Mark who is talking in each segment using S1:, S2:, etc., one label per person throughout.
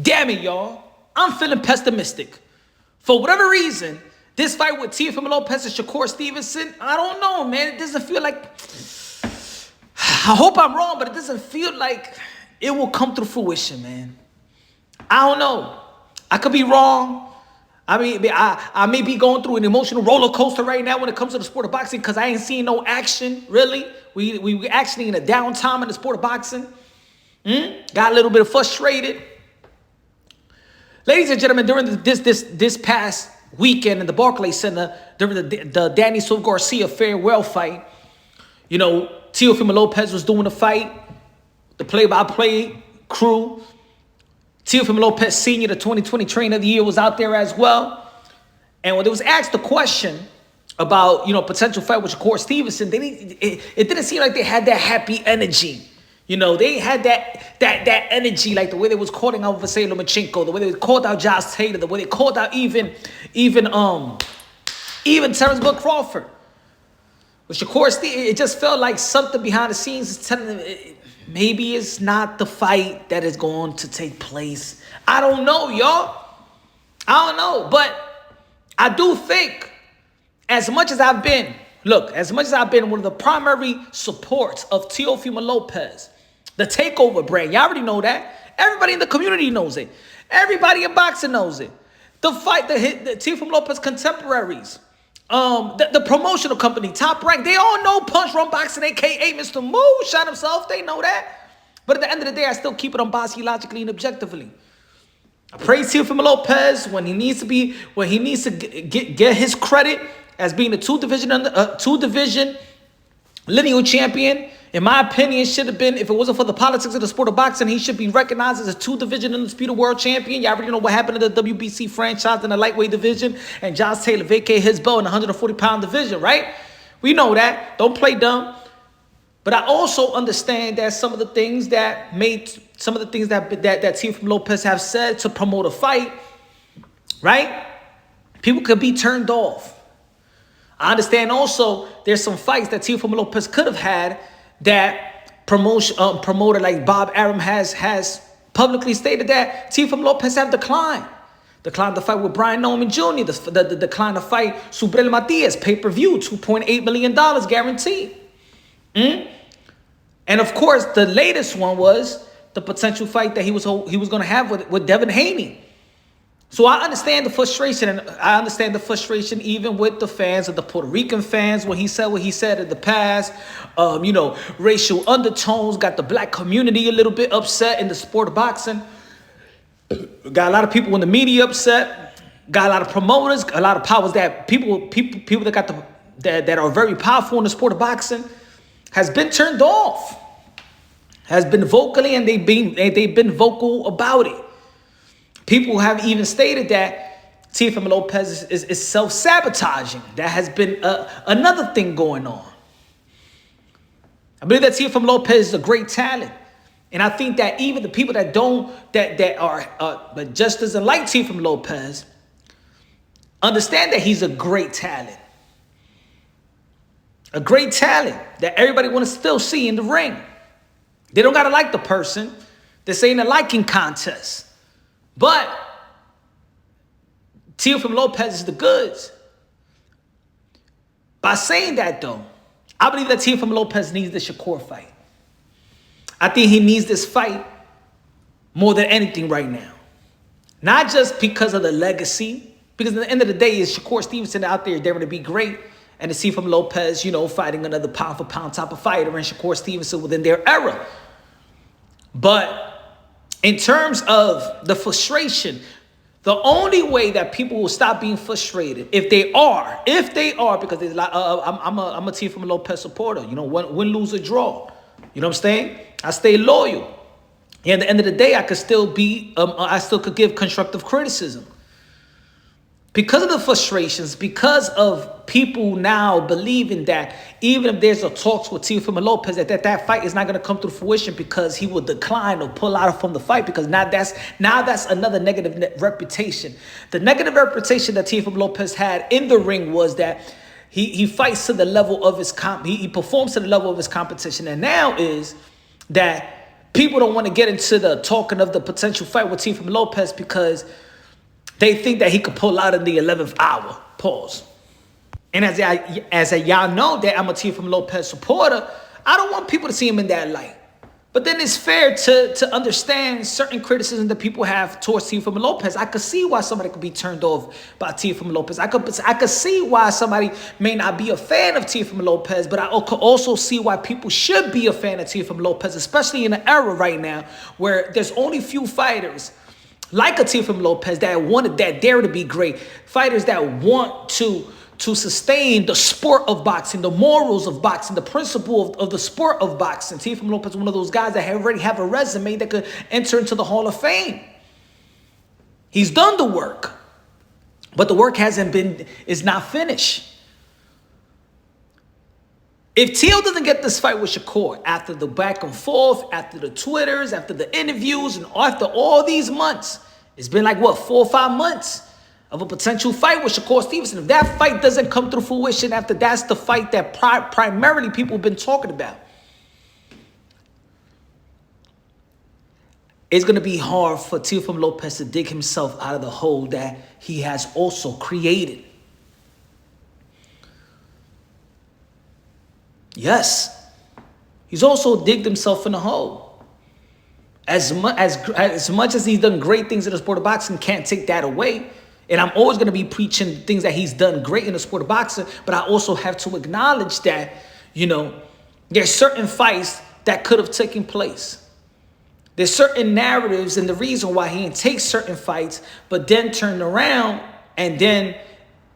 S1: Damn it, y'all. I'm feeling pessimistic. For whatever reason, this fight with Teofimo Lopez and Shakur Stevenson, I don't know, man. It doesn't feel like... I hope I'm wrong, but it doesn't feel like it will come to fruition, man. I don't know. I could be wrong. I mean, I may be going through an emotional roller coaster right now when it comes to the sport of boxing because I ain't seeing no action, really. We actually in a downtime in the sport of boxing. Got a little bit frustrated. Ladies and gentlemen, during this past weekend in the Barclays Center, during the Danny Silva Garcia farewell fight, you know, Teofimo Lopez was doing the fight, the play-by-play crew. Teofimo Lopez Sr., the 2020 Trainer of the Year, was out there as well. And when it was asked the question about, you know, potential fight with Shakur Stevenson, it didn't seem like they had that happy energy. You know, they had that energy, like the way they was calling out Vasily Lomachenko, the way they called out Josh Taylor, the way they called out even Terrence Bud Crawford. With Shakur Stevenson, it just felt like something behind the scenes is telling them maybe it's not the fight that is going to take place. I don't know, y'all. I don't know. But I do think as much as I've been one of the primary supports of Teofimo Lopez, the Takeover brand, y'all already know that. Everybody in the community knows it. Everybody in boxing knows it. The fight, the Teofimo Lopez contemporaries, the promotional company, Top Rank, they all know Punch Run Boxing, a.k.a. Mr. Moo, shot himself. They know that. But at the end of the day, I still keep it unbiased, logically, and objectively. I praise Teofimo Lopez when he needs to get his credit as being a two-division lineal champion. In my opinion, should have been, if it wasn't for the politics of the sport of boxing, he should be recognized as a two-division undisputed world champion. Y'all already know what happened to the WBC franchise in the lightweight division, and Josh Taylor vacated his belt in the 140-pound division, right? We know that. Don't play dumb. But I also understand that some of the things that Teofimo Lopez have said to promote a fight, right? People could be turned off. I understand also there's some fights that Teofimo Lopez could have had that promoter like Bob Arum has publicly stated that Teofimo Lopez have declined. Declined the fight with Brian Norman Jr., the declined the fight Subriel Matias, pay-per-view, $2.8 million guaranteed. And of course, the latest one was the potential fight that he was going to have with Devin Haney. So I understand the frustration, and I understand the frustration even with the fans of the Puerto Rican fans when he said what he said in the past. You know, racial undertones got the black community a little bit upset in the sport of boxing. Got a lot of people in the media upset. Got a lot of promoters, a lot of powers that people that that are very powerful in the sport of boxing has been turned off. Has been vocally, and they've been vocal about it. People have even stated that Teofimo Lopez is self-sabotaging. That has been another thing going on. I believe that Teofimo Lopez is a great talent. And I think that even the people that just doesn't like Teofimo Lopez understand that he's a great talent. A great talent that everybody wants to still see in the ring. They don't got to like the person. This ain't a liking contest. But Teofimo Lopez is the goods. By saying that, though, I believe that Teofimo Lopez needs the Shakur fight. I think he needs this fight more than anything right now. Not just because of the legacy, because at the end of the day, is Shakur Stevenson out there daring to be great, and to Teofimo Lopez, you know, fighting another pound-for-pound type of fighter, and Shakur Stevenson within their era. But in terms of the frustration, the only way that people will stop being frustrated, if they are, because they're like, I'm a Teofimo Lopez supporter, you know, win, lose, or draw. You know what I'm saying? I stay loyal. And at the end of the day, I could give constructive criticism. Because of the frustrations, because of people now believing that even if there's a talks with Teofimo Lopez, that fight is not going to come to fruition because he will decline or pull out from the fight, because now that's another negative reputation. The negative reputation that Teofimo Lopez had in the ring was that he fights to the level of his he performs to the level of his competition, and now is that people don't want to get into the talking of the potential fight with Teofimo Lopez because they think that he could pull out in the 11th hour. Pause. And as y'all know that I'm a Teofimo Lopez supporter, I don't want people to see him in that light. But then it's fair to understand certain criticism that people have towards Teofimo Lopez. I could see why somebody could be turned off by Teofimo Lopez. I could see why somebody may not be a fan of Teofimo Lopez, but I could also see why people should be a fan of Teofimo Lopez, especially in an era right now where there's only few fighters like a Teofimo Lopez that dare to be great, fighters that want to sustain the sport of boxing, the morals of boxing, the principle of the sport of boxing. Teofimo Lopez is one of those guys that already have a resume that could enter into the Hall of Fame. He's done the work, but the work is not finished. If Teo doesn't get this fight with Shakur after the back and forth, after the Twitters, after the interviews, and after all these months, it's been like, 4 or 5 months of a potential fight with Shakur Stevenson. If that fight doesn't come to fruition after that's the fight that primarily people have been talking about, it's going to be hard for Teofimo Lopez to dig himself out of the hole that he has also created. Yes, he's also digged himself in the hole. As much as he's done great things in the sport of boxing, can't take that away. And I'm always going to be preaching things that he's done great in the sport of boxing, but I also have to acknowledge that, there's certain fights that could have taken place. There's certain narratives and the reason why he didn't take certain fights, but then turned around and then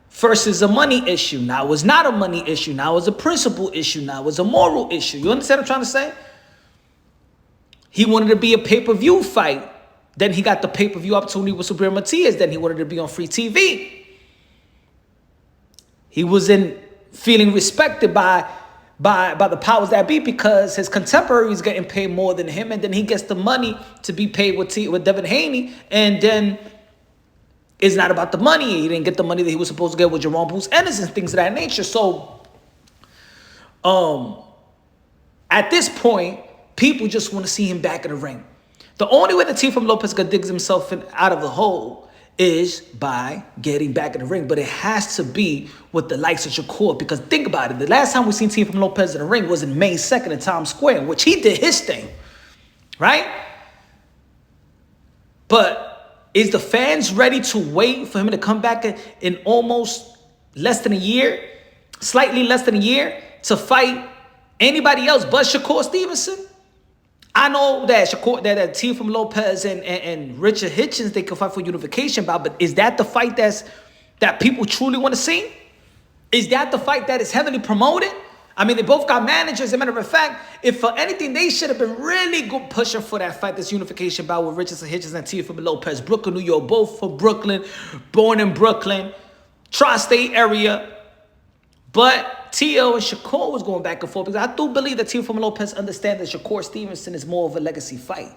S1: first is a money issue. Now it's not a money issue. Now it's a principle issue. Now it's a moral issue. You understand what I'm trying to say? He wanted to be a pay-per-view fight. Then he got the pay-per-view opportunity with Subriel Matias. Then he wanted to be on free TV. He wasn't feeling respected by the powers that be because his contemporary is getting paid more than him. And then he gets the money to be paid with Devin Haney. And then it's not about the money. He didn't get the money that he was supposed to get with Jerome Bruce Ennis and things of that nature. So, at this point, people just want to see him back in the ring. The only way that Teofimo Lopez could dig himself out of the hole is by getting back in the ring. But it has to be with the likes of Shakur. Because think about it. The last time we seen Teofimo Lopez in the ring was in May 2nd in Times Square, in which he did his thing. Right? But is the fans ready to wait for him to come back in almost less than a year? Slightly less than a year to fight anybody else but Shakur Stevenson? I know that that Teofimo Lopez and Richard Hitchens, they could fight for unification bout, but is that the fight that people truly want to see? Is that the fight that is heavily promoted? I mean, they both got managers. As a matter of fact, if for anything, they should have been really good pushing for that fight, this unification bout with Richardson Hitchens and Teofimo Lopez. Brooklyn, New York, both from Brooklyn, born in Brooklyn, tri-state area. But Teo and Shakur was going back and forth because I do believe that Teofimo Lopez understands that Shakur Stevenson is more of a legacy fight.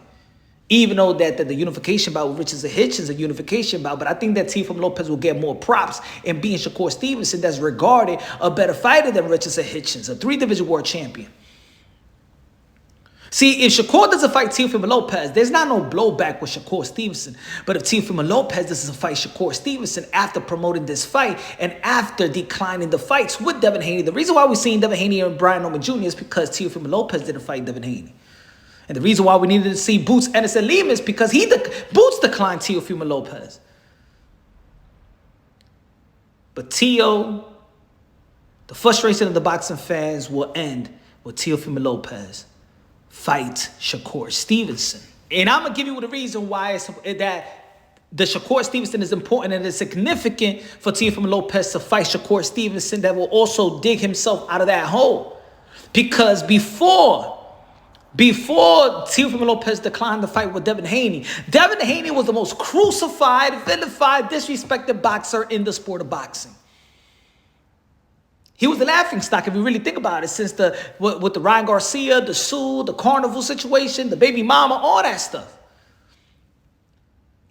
S1: Even though that the unification bout with Richardson Hitchens is a unification bout, but I think that Teofimo Lopez will get more props in being Shakur Stevenson that's regarded a better fighter than Richardson Hitchens, a 3-division world champion. See, if Shakur doesn't fight Teofimo Lopez, there's not no blowback with Shakur Stevenson. But if Teofimo Lopez doesn't fight Shakur Stevenson after promoting this fight and after declining the fights with Devin Haney, the reason why we're seeing Devin Haney and Brian Norman Jr. is because Teofimo Lopez didn't fight Devin Haney. And the reason why we needed to see Boots Ennis and Lima is because Boots declined Teofimo Lopez. But Teo, the frustration of the boxing fans will end with Teofimo Lopez fight Shakur Stevenson. And I'm going to give you the reason why that the Shakur Stevenson is important and it's significant for Teofimo Lopez to fight Shakur Stevenson that will also dig himself out of that hole. Because before Teofimo Lopez declined the fight with Devin Haney was the most crucified, vilified, disrespected boxer in the sport of boxing. He was the laughingstock, if you really think about it, since with the Ryan Garcia, the Sue, the Carnival situation, the baby mama, all that stuff.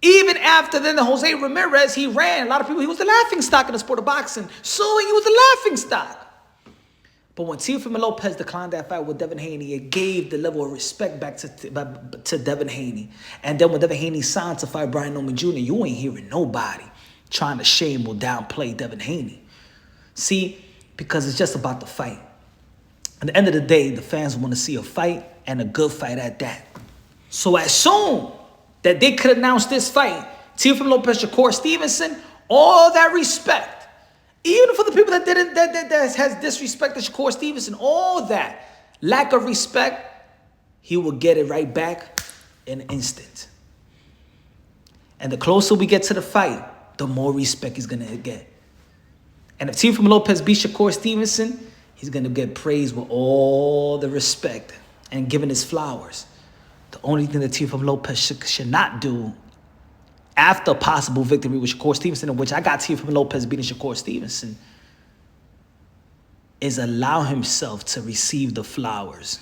S1: Even after then the Jose Ramirez, he ran. A lot of people, he was the laughingstock in the sport of boxing. Suing, he was the laughingstock. But when Teofimo Lopez declined that fight with Devin Haney, it gave the level of respect back to Devin Haney. And then when Devin Haney signed to fight Brian Norman Jr., you ain't hearing nobody trying to shame or downplay Devin Haney. See, because it's just about the fight. At the end of the day, the fans want to see a fight, and a good fight at that. So as soon that they could announce this fight, Teofimo Lopez, Shakur Stevenson, all that respect. Even for the people that has disrespected Shakur Stevenson, all that lack of respect, he will get it right back in an instant. And the closer we get to the fight, the more respect he's going to get. And if Teofimo Lopez beats Shakur Stevenson, he's going to get praised with all the respect and given his flowers. The only thing that Teofimo Lopez should not do after a possible victory with Shakur Stevenson, in which I got Teofimo Lopez beating Shakur Stevenson, is allow himself to receive the flowers